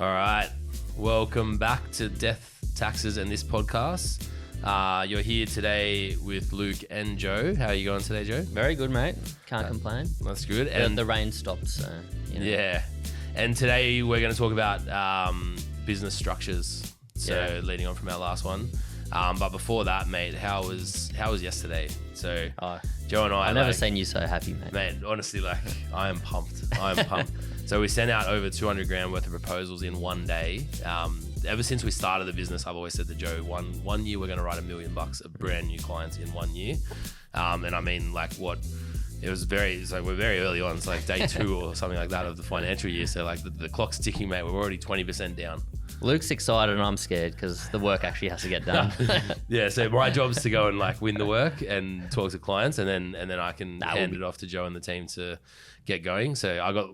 All right. Welcome back to Death, Taxes and This Podcast. You're here today with Luke and Joe. How are you going today, Joe? Very good, mate. Can't complain. That's good. And the rain stopped, so, Yeah. And today we're going to talk about business structures. So leading on from our last one. But before that, mate, how was yesterday? So Joe and I've never seen you so happy, mate. Mate, honestly, I am pumped. So we sent out over 200 grand worth of proposals in one day. Ever since we started the business, I've always said to Joe, one year we're going to write $1 million of brand new clients in 1 year. And I mean, we're very early on. It's like day 2 or something like that of the financial year. So like the clock's ticking, mate. We're already 20% down. Luke's excited and I'm scared because the work actually has to get done. Yeah, so my job's to go and win the work and talk to clients, and then I can hand it off to Joe and the team to get going. So I got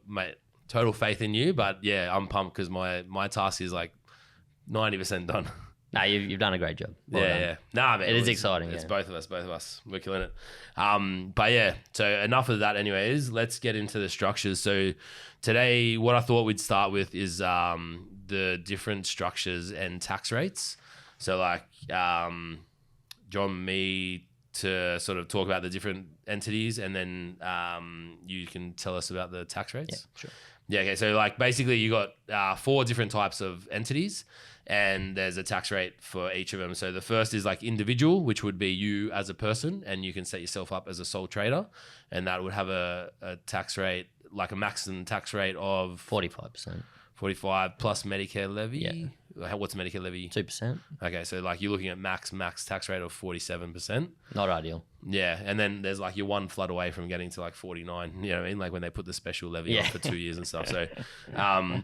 total faith in you, but yeah, I'm pumped because my task is 90% done. No, you've done a great job. Well done. Yeah. Nah, man, it is exciting. It's both of us. We're killing it. But yeah, so enough of that anyways. Let's get into the structures. So today, what I thought we'd start with is the different structures and tax rates. So John, me to sort of talk about the different entities, and then you can tell us about the tax rates. Yeah, sure. Yeah, okay. So basically you got 4 different types of entities, and there's a tax rate for each of them. So the first is individual, which would be you as a person, and you can set yourself up as a sole trader, and that would have a tax rate, a maximum tax rate of 45%. 45 plus Medicare levy. Yeah. What's Medicare levy? 2%. Okay, so you're looking at max tax rate of 47%. Not ideal. Yeah, and then there's you're one flood away from getting to 49. You know what I mean? When they put the special levy on for 2 years and stuff. So, yeah,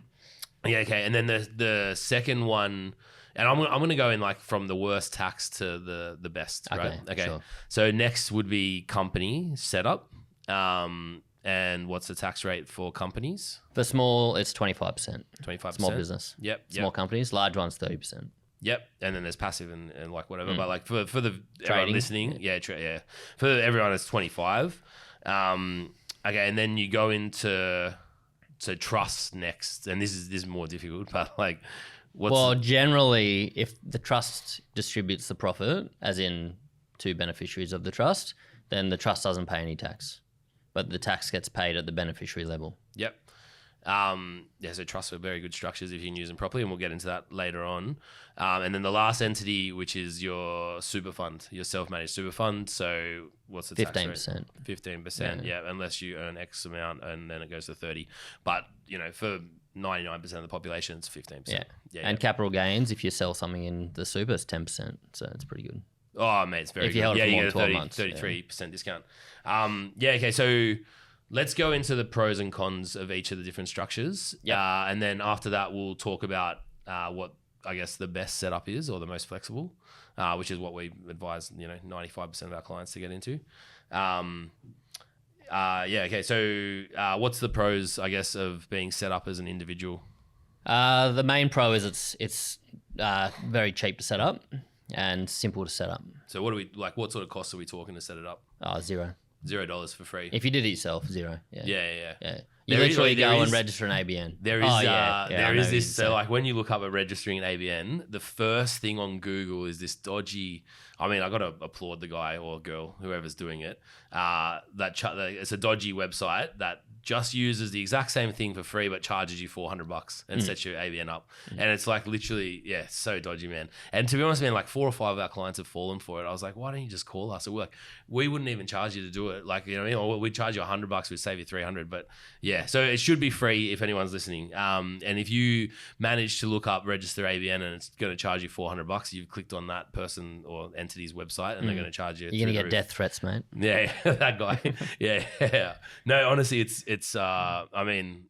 okay. And then the second one, and I'm gonna go in from the worst tax to the best. Okay, right? Okay. Sure. So next would be company setup. And what's the tax rate for companies? For small, it's 25%. 25%. Small business. Yep. Small companies. Large ones, 30%. Yep. And then there's passive and whatever. But for the trading, everyone listening, yeah. For everyone, it's 25. Okay. And then you go into trust next, and this is more difficult. But generally, if the trust distributes the profit, as in to beneficiaries of the trust, then the trust doesn't pay any tax. But the tax gets paid at the beneficiary level. Yep. So trusts are very good structures if you can use them properly, and we'll get into that later on. And then the last entity, which is your super fund, your self-managed super fund. So what's the tax rate? 15%. Yeah, unless you earn X amount, and then it goes to 30. But for 99% of the population, it's 15%. Yeah. And capital gains, if you sell something in the super, it's 10%. So it's pretty good. Oh, mate, it's very good. You held it for more you than get 12 months. 33% discount. Okay, so let's go into the pros and cons of each of the different structures. Yeah. And then after that, we'll talk about what I guess the best setup is, or the most flexible, which is what we advise 95% of our clients to get into. Okay, so what's the pros, I guess, of being set up as an individual? The main pro is it's very cheap to set up and simple to set up. So what sort of costs are we talking to set it up? $0. $0 for free. If you did it yourself, $0. Yeah. You literally go and register an ABN. There is this. So when you look up at registering an ABN, the first thing on Google is this dodgy. I mean, I got to applaud the guy or girl, whoever's doing it. It's a dodgy website that just uses the exact same thing for free, but charges you $400 and sets your ABN up. And it's literally, so dodgy, man. And to be honest, man, 4 or 5 of our clients have fallen for it. I was like, why don't you just call us? So we're we wouldn't even charge you to do it. You know what I mean? Or we'd charge you $100, we'd save you $300. But yeah, so it should be free if anyone's listening. And if you manage to look up register ABN and it's going to charge you $400, you've clicked on that person or entity's website, and they're going to charge you. You're going to get death threats, mate. Yeah, that guy. Yeah. No, honestly, it's I mean,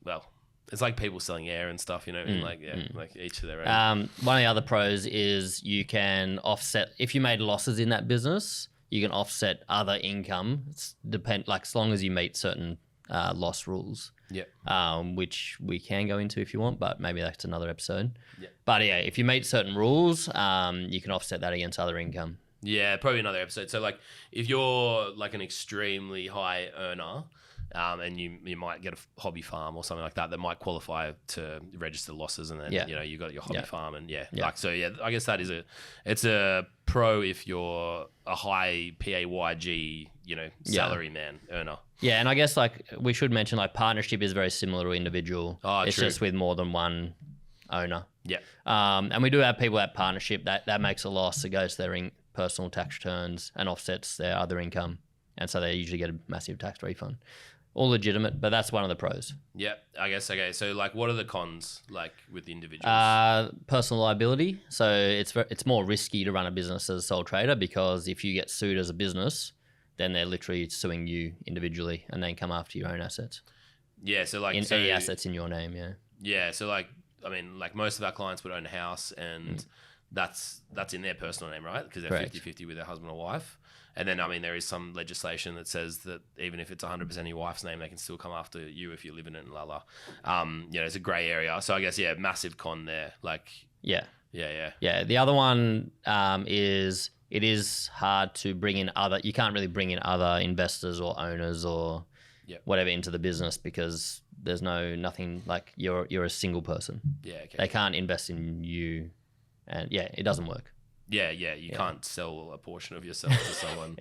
well, it's like people selling air and stuff, each of their own. One of the other pros is you can offset, if you made losses in that business, you can offset other income. It's as long as you meet certain loss rules. Yeah. Which we can go into if you want, but maybe that's another episode. Yeah. But yeah, if you meet certain rules, you can offset that against other income. Yeah, probably another episode. So if you're an extremely high earner, and you might get a hobby farm or something like that might qualify to register losses, and then you got your hobby farm, and I guess that is it's a pro if you're a high PAYG salary man earner. Yeah, and I guess like we should mention like partnership is very similar to individual. It's true. just with more than one owner. Yeah. And we do have people at partnership that makes a loss. It goes to their personal tax returns and offsets their other income, and so they usually get a massive tax refund. All legitimate, but that's one of the pros. Yeah, I guess. Okay, so like, what are the cons like with the individuals? Personal liability. So it's more risky to run a business as a sole trader, because if you get sued as a business, then they're literally suing you individually and then come after your own assets. Yeah, so like any assets in your name. Yeah. Yeah, so like I mean, like most of our clients would own a house, and that's in their personal name, right? Because they're 50-50 with their husband or wife. And then, I mean, there is some legislation that says that even if it's 100% in your wife's name, they can still come after you if you live in it and it's a grey area. So I guess, massive con there. Like, yeah. Yeah. The other one is it is hard to bring in you can't really bring in other investors or owners or whatever into the business, because there's nothing like you're a single person. Yeah, okay. They can't invest in you, and it doesn't work. You can't sell a portion of yourself to someone.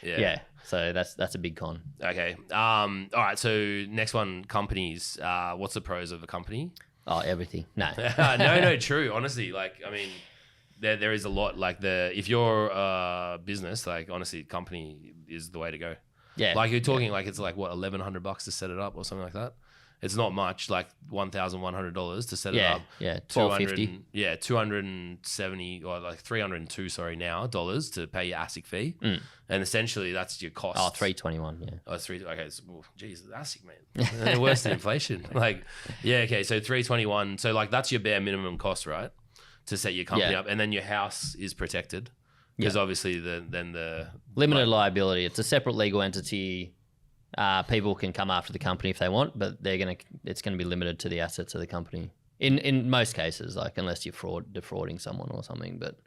Yeah. So that's a big con. Okay. All right. So next one, companies. What's the pros of a company? Oh, everything. No. No. True. Honestly, like I mean, there is a lot. Like if you're a business, like honestly, company is the way to go. Yeah. Like you're talking like it's like what $1,100 to set it up or something like that. It's not much, like $1,100 to set it up. Yeah, $1,250. Yeah, $270 or like $302 now to pay your ASIC fee, and essentially that's your cost. Oh, $321. Yeah. Oh, okay. Geez, ASIC, man, they're worse than inflation. Like, okay. So $321. So like that's your bare minimum cost, right, to set your company up, and then your house is protected because obviously the limited liability. It's a separate legal entity. People can come after the company if they want, but it's gonna be limited to the assets of the company. In most cases, like unless you're defrauding someone or something. But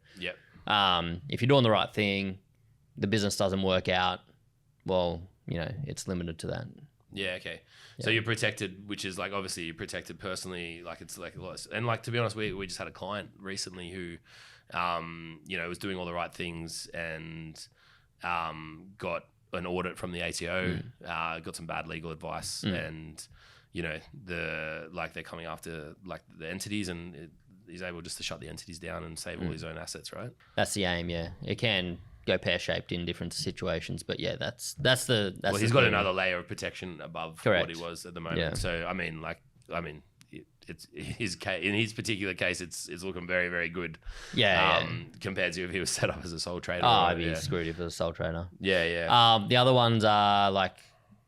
if you're doing the right thing, the business doesn't work out, well, it's limited to that. Yeah, okay. So you're protected, which is like obviously you're protected personally, like it's like a lot. And like to be honest, we just had a client recently who was doing all the right things and got an audit from the ATO, got some bad legal advice, and they're coming after like the entities, and he's able just to shut the entities down and save all his own assets, right? That's the aim. Yeah, it can go pear-shaped in different situations, but that's well, he's got another layer of protection above what he was at the moment. Yeah. So I mean it's in his particular case, it's looking very, very good. Compared to if he was set up as a sole trader. I'd be screwed if it was a sole trader. Yeah. The other ones are like,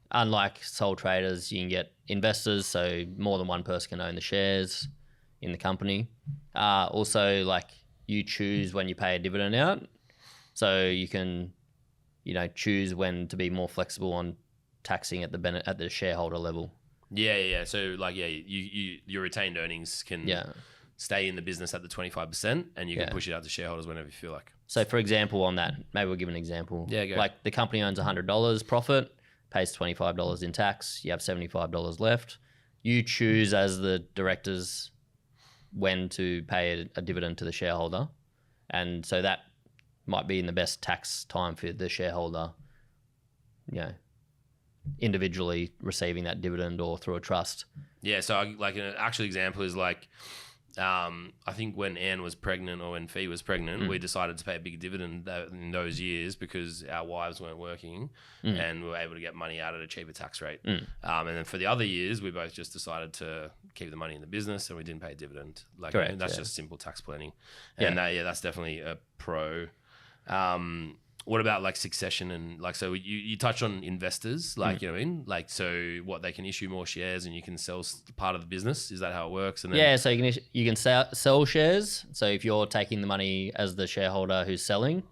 unlike sole traders, you can get investors, so more than one person can own the shares in the company. Also, like you choose when you pay a dividend out, so you can, choose when to be more flexible on taxing at the shareholder level. Yeah. So like, your retained earnings can stay in the business at the 25%, and you can push it out to shareholders whenever you feel like. So for example, on that, maybe we'll give an example. Yeah, go. Like the company owns $100 profit, pays $25 in tax. You have $75 left. You choose as the directors when to pay a dividend to the shareholder. And so that might be in the best tax time for the shareholder, individually receiving that dividend or through a trust. Yeah, so like an actual example is like, I think when Anne was pregnant or when Fee was pregnant, we decided to pay a big dividend in those years because our wives weren't working and we were able to get money out at a cheaper tax rate. And then for the other years, we both just decided to keep the money in the business and we didn't pay a dividend. Like, correct, that's just simple tax planning. And that's definitely a pro. What about like succession and like, so you touch on investors, like, you know what I mean? Like, so what, they can issue more shares and you can sell part of the business? Is that how it works? And then so you can sell shares. So if you're taking the money as the shareholder who's selling,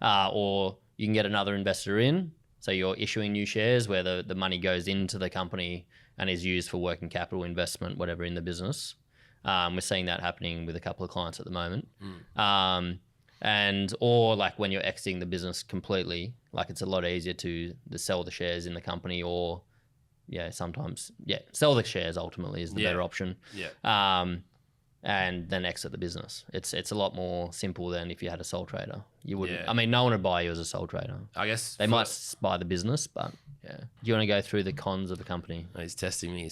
or you can get another investor in. So you're issuing new shares where the money goes into the company and is used for working capital investment, whatever in the business. We're seeing that happening with a couple of clients at the moment. Or like when you're exiting the business completely, like it's a lot easier to sell the shares in the company or, sometimes sell the shares ultimately is the better option. Yeah. And then exit the business. It's a lot more simple than if you had a sole trader. You wouldn't. Yeah. I mean, no one would buy you as a sole trader. I guess They might buy the business, but yeah. Do you want to go through the cons of the company? Oh, he's testing me.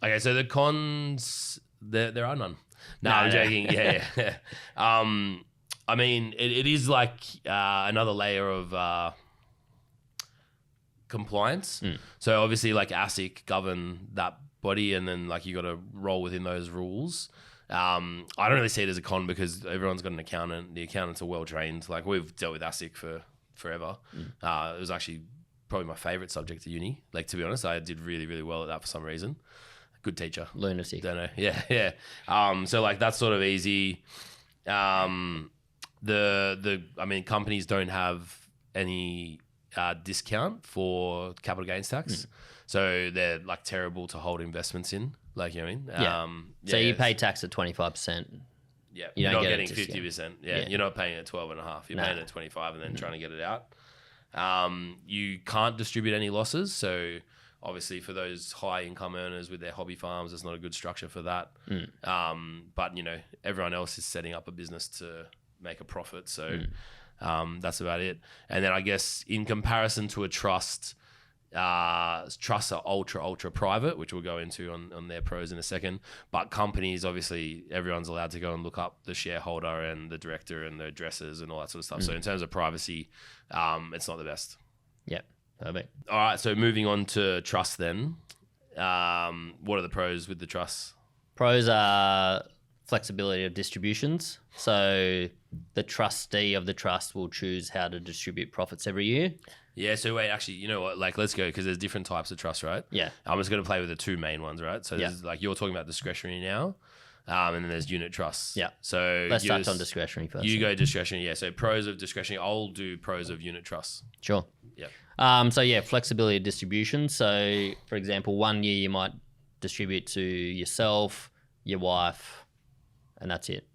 Okay, so the cons, there are none. No, I'm joking. Yeah. I mean, it is like another layer of compliance. So obviously, like ASIC govern that body, and then like you got to roll within those rules. I don't really see it as a con because everyone's got an accountant. The accountants are well trained. Like we've dealt with ASIC for forever. It was actually probably my favorite subject at uni. Like, to be honest, I did really, really well at that for some reason. Good teacher. Lunatic. Don't know. Yeah. So like that's sort of easy. I mean, companies don't have any discount for capital gains tax. So they're like terrible to hold investments in. Like, you know what I mean? So you pay tax at 25%. Yeah. You're not getting 50%. Yeah. You're not paying at 12.5. You're paying at 25 and then trying to get it out. You can't distribute any losses. So obviously for those high income earners with their hobby farms, there's not a good structure for that. But you know, everyone else is setting up a business to make a profit. So that's about it. And then I guess in comparison to a trust, trusts are ultra private, which we'll go into on their pros in a second. But companies, obviously, everyone's allowed to go and look up the shareholder and the director and the addresses and all that sort of stuff. So in terms of privacy, it's not the best. Yeah, perfect. All right, so moving on to trust then. What are the pros with the trust? Pros are flexibility of distributions. So the trustee of the trust will choose how to distribute profits every year. Yeah, so wait, actually, you know what? Like, let's go, because there's different types of trust, right? Yeah. I'm just going to play with the two main ones, right? So there's like you're talking about discretionary now, and then there's unit trusts. Yeah. So let's touch on discretionary first. You go discretionary, yeah. So pros of discretionary. I'll do pros of unit trusts. Sure. Yeah. So yeah, flexibility of distribution. So for example, 1 year you might distribute to yourself, your wife, and that's it.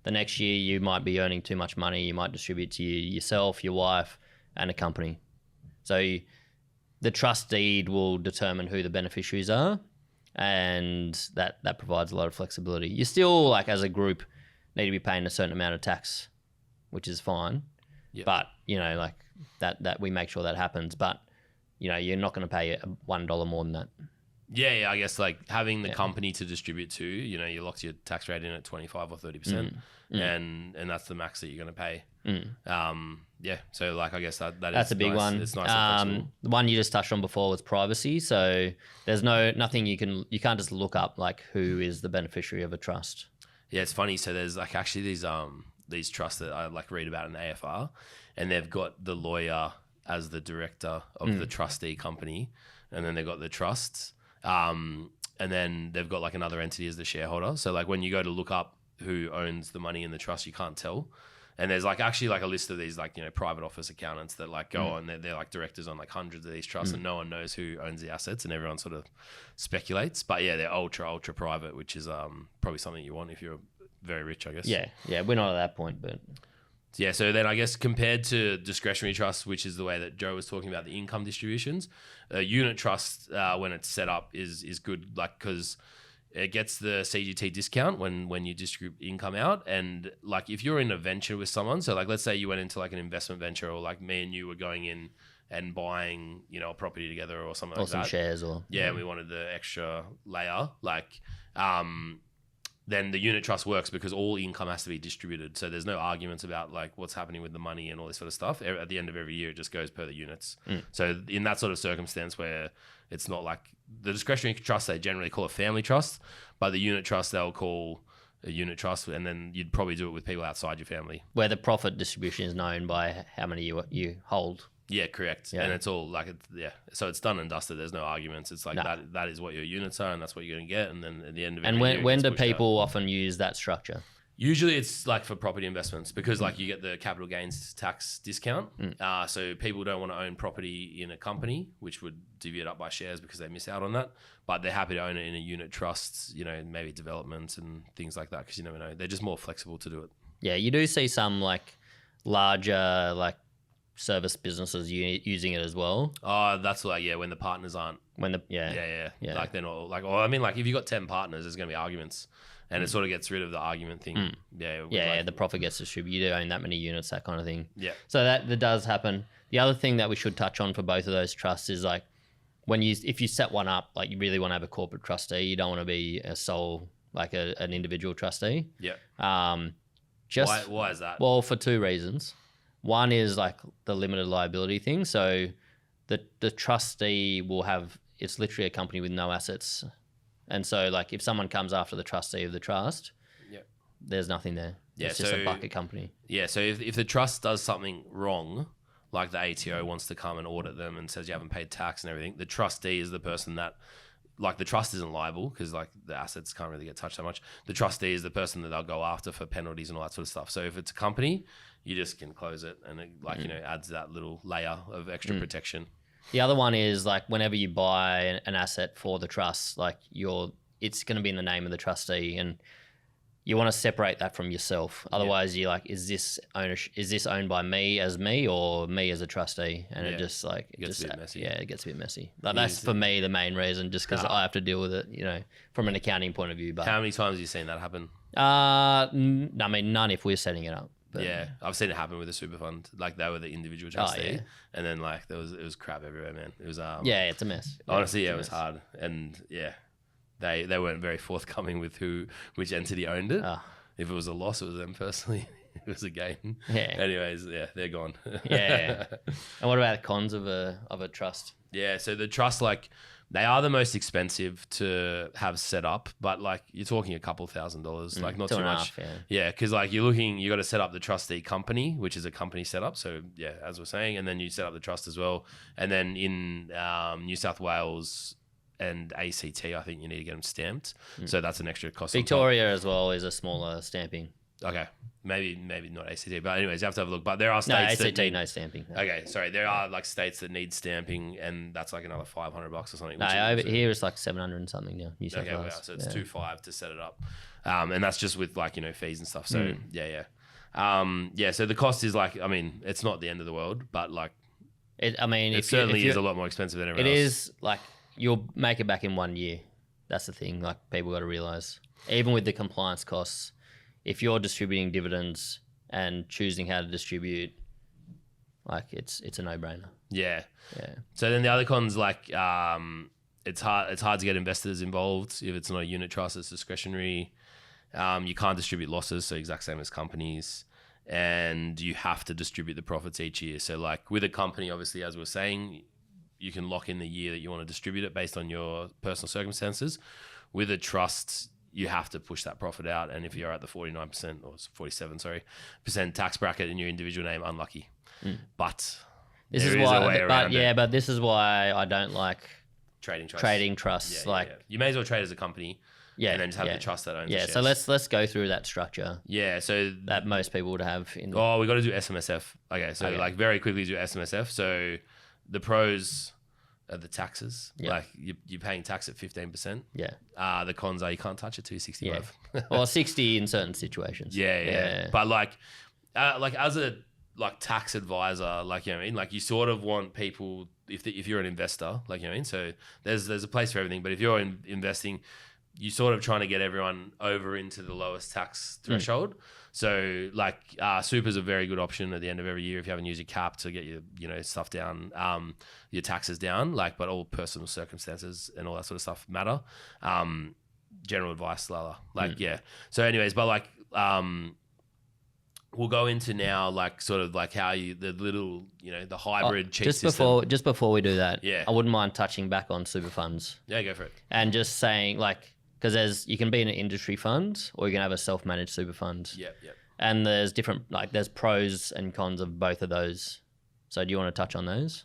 The next year you might be earning too much money. You might distribute to yourself, your wife, and a company. So the trust deed will determine who the beneficiaries are, and that provides a lot of flexibility. You still, like as a group, need to be paying a certain amount of tax, which is fine. Yep. But you know, like that we make sure that happens. But you know, you're not going to pay $1 more than that. Yeah, I guess like having the company to distribute to, you know, you locked your tax rate in at 25 or 30%, and that's the max that you're going to pay. Yeah, so like I guess that's a big nice. one. It's nice and flexible. The one you just touched on before was privacy. So there's nothing you can't just look up like who is the beneficiary of a trust. Yeah, it's funny. So there's like actually these trusts that I like read about in AFR, and they've got the lawyer as the director of the trustee company, and then they've got the trusts. And then they've got like another entity as the shareholder. So like when you go to look up who owns the money in the trust, you can't tell. And there's like actually like a list of these like, you know, private office accountants that like go on, they're like directors on like hundreds of these trusts, and no one knows who owns the assets, and everyone sort of speculates. But yeah, they're ultra private, which is probably something you want if you're very rich, I guess. Yeah, we're not at that point, but yeah. So then I guess compared to discretionary trusts, which is the way that Joe was talking about the income distributions, unit trust when it's set up is good, like because it gets the CGT discount when you distribute income out. And like if you're in a venture with someone, so like let's say you went into like an investment venture, or like me and you were going in and buying, you know, a property together or something like that. Or some shares or... Yeah, and we wanted the extra layer, like... then the unit trust works because all income has to be distributed. So there's no arguments about like what's happening with the money and all this sort of stuff. At the end of every year, it just goes per the units. So in that sort of circumstance where it's not like the discretionary trust, they generally call a family trust, but the unit trust, they'll call a unit trust, and then you'd probably do it with people outside your family. Where the profit distribution is known by how many you hold. Yeah, correct. Yeah. And it's all like, so it's done and dusted. There's no arguments. It's like that is what your units are, and that's what you're going to get. And then at the end of it, when do people often use that structure? Usually it's like for property investments because like you get the capital gains tax discount. So people don't want to own property in a company, which would divvy it up by shares because they miss out on that. But they're happy to own it in a unit trust, you know, maybe developments and things like that, because you never know. They're just more flexible to do it. Yeah, you do see some like larger like service businesses using it as well. Oh, that's like, yeah, when the partners aren't. When the Yeah. Like they're not like, or I mean, like if you've got 10 partners, there's going to be arguments, and it sort of gets rid of the argument thing. Yeah. The profit gets distributed. You do own that many units, that kind of thing. Yeah. So that does happen. The other thing that we should touch on for both of those trusts is like if you set one up, like you really want to have a corporate trustee. You don't want to be a sole, like an individual trustee. Yeah. Why is that? Well, for two reasons. One is like the limited liability thing. So the trustee will have, it's literally a company with no assets. And so like if someone comes after the trustee of the trust, there's nothing there. Yeah, it's just a bucket company. Yeah, so if the trust does something wrong, like the ATO wants to come and audit them and says you haven't paid tax and everything, the trustee is the person that, like the trust isn't liable because like the assets can't really get touched so much. The trustee is the person that they'll go after for penalties and all that sort of stuff. So if it's a company, you just can close it, and it adds that little layer of extra protection. The other one is like whenever you buy an asset for the trust, like it's going to be in the name of the trustee, and you want to separate that from yourself. Otherwise, you're like, is this owned by me or me as a trustee? And it just like it gets a bit messy. Yeah, it gets a bit messy. Like, that's for me the main reason, just because I have to deal with it, from an accounting point of view. But how many times have you seen that happen? I mean, none if we're setting it up. But yeah, I've seen it happen with a super fund. Like they were the individual trustee, and then like it was crap everywhere, man. It was it's a mess. Honestly, it was hard, and they weren't very forthcoming with which entity owned it. If it was a loss, it was them personally. If it was a gain. Yeah. Anyways, they're gone. Yeah. And what about the cons of a trust? Yeah, so the trust, like, they are the most expensive to have set up, but like you're talking a couple $1,000s, like not too much. Yeah, because like you got to set up the trustee company, which is a company setup. So yeah, as we're saying, and then you set up the trust as well. And then in New South Wales and ACT, I think you need to get them stamped. So that's an extra cost. Victoria as well is a smaller stamping. Okay, maybe not ACT, but anyways, you have to have a look. But there are states ACT, no stamping. No. Okay, sorry, there are like states that need stamping, and that's like another $500 or something. No, over here it's like 700 and something now. New South Wales. Wow, so it's $2,500 to set it up, and that's just with like fees and stuff. So so the cost is like, I mean, it's not the end of the world, but like, it certainly is a lot more expensive than everything else. It is like you'll make it back in 1 year. That's the thing. Like people got to realize, even with the compliance costs, if you're distributing dividends and choosing how to distribute, like it's a no-brainer. Yeah. So then the other cons, like it's hard to get investors involved if it's not a unit trust. It's discretionary. You can't distribute losses, so exact same as companies, and you have to distribute the profits each year. So like with a company, obviously, as we're saying, you can lock in the year that you want to distribute it based on your personal circumstances. With a trust, you have to push that profit out, and if you're at the 49% or 47% tax bracket in your individual name, unlucky. But this is why. But this is why I don't like trading trusts. You may as well trade as a company. Yeah, and then just have the trust that owns the shares. So let's go through that structure. Yeah, so that most people would have. We got to do SMSF. Okay, so like very quickly do SMSF. So the pros are the taxes. Like you're paying tax at 15%. Yeah. The cons are you can't touch it till you're 65. Or 60 in certain situations. Yeah. But like as a tax advisor, like, you know what I mean? Like you sort of want people, if you're an investor, like, you know what I mean? So there's a place for everything, but if you're investing, you're sort of trying to get everyone over into the lowest tax threshold. So like super is a very good option at the end of every year if you haven't used your cap to get your stuff down, your taxes down. Like, but all personal circumstances and all that sort of stuff matter. General advice, So anyways, but like we'll go into now like sort of like how the little the hybrid cheat system. Just before we do that, I wouldn't mind touching back on super funds. Yeah, go for it. And just saying like, because you can be in an industry fund or you can have a self-managed super fund. Yep. And there's there's pros and cons of both of those. So do you want to touch on those?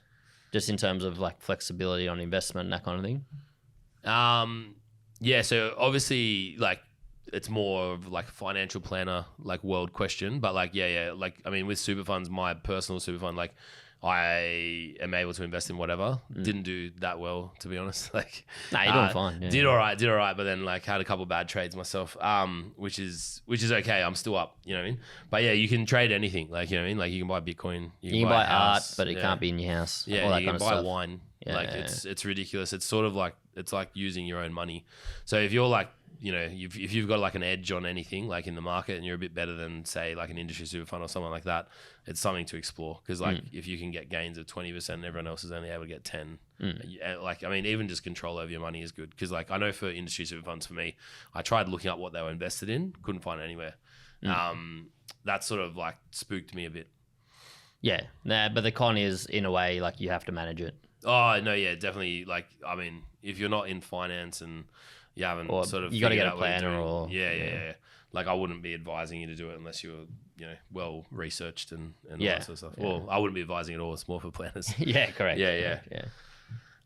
Just in terms of like flexibility on investment and that kind of thing? So obviously like it's more of like a financial planner, like world question, but like, like, I mean, with super funds, my personal super fund, like I am able to invest in whatever. Didn't do that well, to be honest. Like, Nah, you're doing fine. Yeah. Did all right, but then like had a couple of bad trades myself. Which is okay. I'm still up. You know what I mean? But yeah, you can trade anything. Like, you know what I mean? Like, you can buy Bitcoin. You can buy art, but it can't be in your house. Yeah, all that you kind can of buy stuff. wine. Yeah, like it's ridiculous. It's sort of like using your own money. So if you're like, you know, if you've got like an edge on anything like in the market and you're a bit better than say like an industry super fund or someone like that, it's something to explore. Because like if you can get gains of 20% and everyone else is only able to get 10, like, I mean, even just control over your money is good. Because like I know for industry super funds, for me, I tried looking up what they were invested in, couldn't find it anywhere. That sort of like spooked me a bit. Yeah, nah, but the con is in a way like you have to manage it. Oh no, yeah, definitely. Like, I mean, if you're not in finance and you haven't Or sort of you got to figured get a out what you're planner doing, or yeah. Like, I wouldn't be advising you to do it unless you're, you know, well researched and all that sort of stuff. Well, I wouldn't be advising at all. It's more for planners. Yeah, correct. Yeah.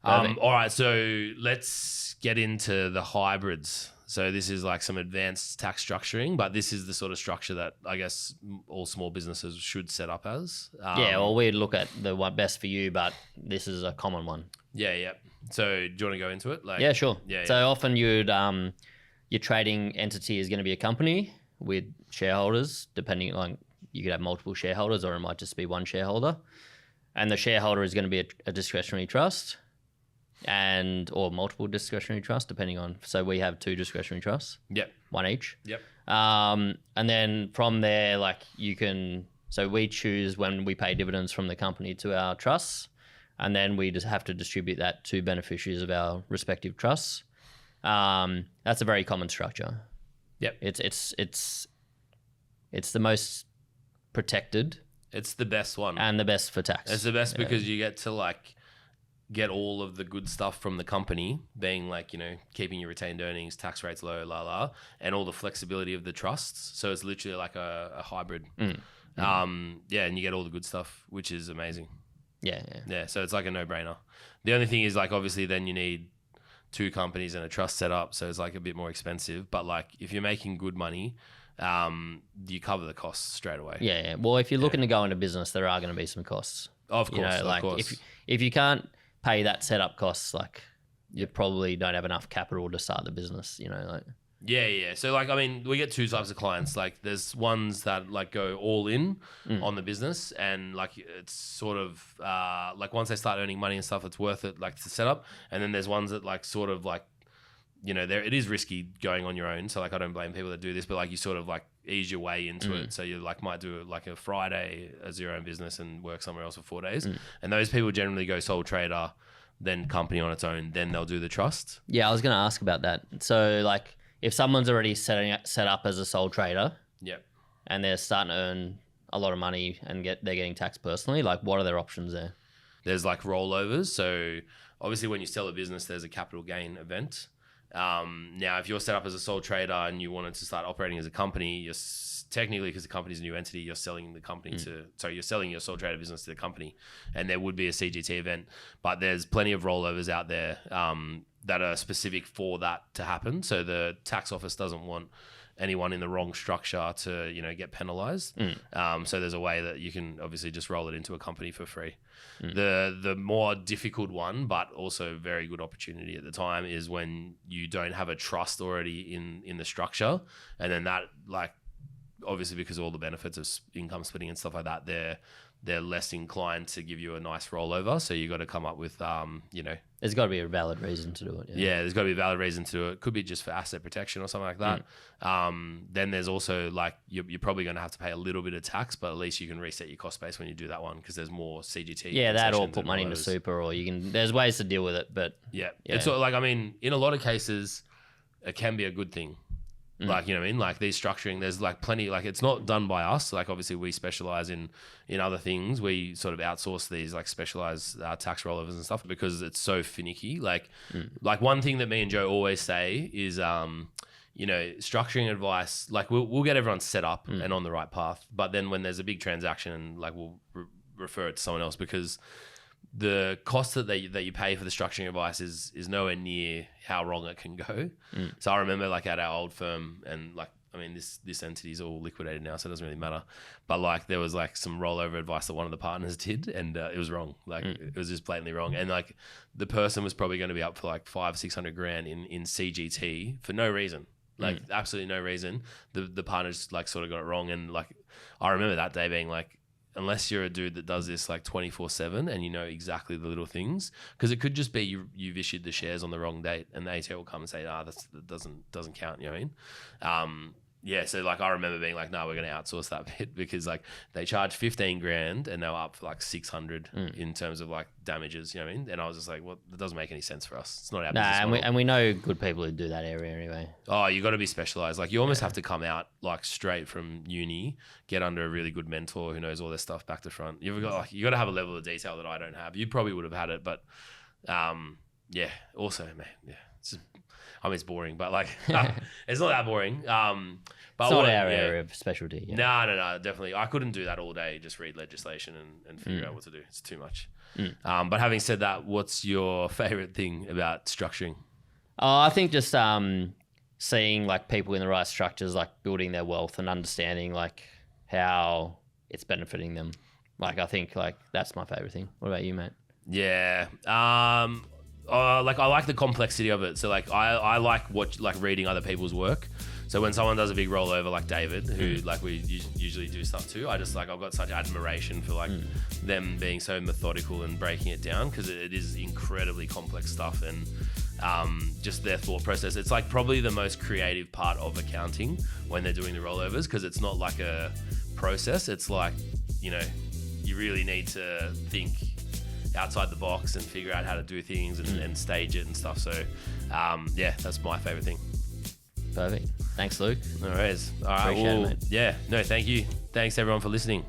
All right, so let's get into the hybrids. So this is like some advanced tax structuring, but this is the sort of structure that I guess all small businesses should set up as. Yeah, well, we'd look at the one best for you, but this is a common one. Yeah. So do you want to go into it? Like, Yeah, sure. Yeah. So often you'd your trading entity is going to be a company with shareholders, depending on, you could have multiple shareholders or it might just be one shareholder. And the shareholder is going to be a discretionary trust or multiple discretionary trusts, depending on. So we have 2 discretionary trusts. Yep. One each. Yep. And then from there, like so we choose when we pay dividends from the company to our trusts, and then we just have to distribute that to beneficiaries of our respective trusts. That's a very common structure. Yep. It's the most protected. It's the best one. And the best for tax. It's the best because you get to like get all of the good stuff from the company, being like, you know, keeping your retained earnings, tax rates low, and all the flexibility of the trusts. So it's literally like a hybrid. And you get all the good stuff, which is amazing. Yeah. So it's like a no-brainer. The only thing is like, obviously then you need 2 companies and a trust set up. So it's like a bit more expensive, but like if you're making good money, you cover the costs straight away. Yeah. Well, if you're looking to go into business, there are going to be some costs. Of course, you know, like of course. If you can't pay that setup costs, like you probably don't have enough capital to start the business, you know, like. Yeah. So like, I mean, we get 2 types of clients. Like there's ones that like go all in on the business, and like it's sort of like once they start earning money and stuff, it's worth it like to set up. And then there's ones that like sort of like, you know, it is risky going on your own. So like I don't blame people that do this, but like you sort of like ease your way into it. So you like might do like a Friday as your own business and work somewhere else for 4 days. And those people generally go sole trader, then company on its own, then they'll do the trust. Yeah, I was going to ask about that. So like if someone's already set up as a sole trader, and they're starting to earn a lot of money and they're getting taxed personally, like what are their options there? There's like rollovers. So obviously when you sell a business, there's a capital gain event. Now, if you're set up as a sole trader and you wanted to start operating as a company, you're technically, because the company's a new entity, you're selling the company you're selling your sole trader business to the company, and there would be a CGT event. But there's plenty of rollovers out there that are specific for that to happen. So the tax office doesn't want anyone in the wrong structure to, you know, get penalized. So there's a way that you can obviously just roll it into a company for free. The more difficult one, but also very good opportunity at the time, is when you don't have a trust already in the structure. And then that, like, obviously because of all the benefits of income splitting and stuff like that, they're less inclined to give you a nice rollover. So you got to come up with, you know, there's got to be a valid reason to do it. Yeah, there's got to be a valid reason to do it. Could be just for asset protection or something like that. Then there's also like, you're probably going to have to pay a little bit of tax, but at least you can reset your cost base when you do that one, because there's more CGT. Yeah, that, or put money into super, or there's ways to deal with it. But yeah. It's sort of like, I mean, in a lot of cases, it can be a good thing. Like, you know what I mean? Like these structuring, there's like plenty, like it's not done by us. Like obviously we specialize in other things. We sort of outsource these like specialized tax rollovers and stuff because it's so finicky. Like one thing that me and Joe always say is, you know, structuring advice, like we'll get everyone set up and on the right path. But then when there's a big transaction, like we'll refer it to someone else, because the cost that you pay for the structuring advice is nowhere near how wrong it can go. So I remember like at our old firm, and like I mean, this entity's all liquidated now, so it doesn't really matter. But like, there was like some rollover advice that one of the partners did, and it was wrong. Like, it was just blatantly wrong. And like, the person was probably going to be up for like 500-600 grand in CGT for no reason. Like, absolutely no reason. The partners like sort of got it wrong. And like, I remember that day being like, unless you're a dude that does this like 24/7 and you know exactly the little things, because it could just be you've issued the shares on the wrong date, and the ATO will come and say, that doesn't count. You know what I mean? Yeah, so like, I remember being like, no, we're going to outsource that bit, because like, they charged 15 grand and they were up for like 600 in terms of like damages, you know what I mean? And I was just like, well, that doesn't make any sense for us. It's not our business model. And we know good people who do that area anyway. Oh, you got to be specialized. Like, you almost have to come out like straight from uni, get under a really good mentor who knows all this stuff back to front. You got to have a level of detail that I don't have. You probably would have had it, but yeah. Also, man, yeah, it's boring, but like, it's not that boring. But it's not our area of specialty. Yeah. No, definitely. I couldn't do that all day. Just read legislation and figure out what to do. It's too much. But having said that, what's your favorite thing about structuring? I think just seeing like people in the right structures, like building their wealth and understanding like how it's benefiting them. Like, I think like that's my favorite thing. What about you, mate? Yeah. Like, I like the complexity of it. So like, I like reading other people's work. So when someone does a big rollover like David, who like we usually do stuff too, I just like, I've got such admiration for like them being so methodical and breaking it down, because it is incredibly complex stuff, and just their thought process. It's like probably the most creative part of accounting when they're doing the rollovers, because it's not like a process. It's like, you know, you really need to think outside the box and figure out how to do things and stage it and stuff. So yeah, that's my favorite thing. Perfect. Thanks, Luke. No worries. All right. Appreciate it, mate. Yeah. No, thank you. Thanks everyone for listening.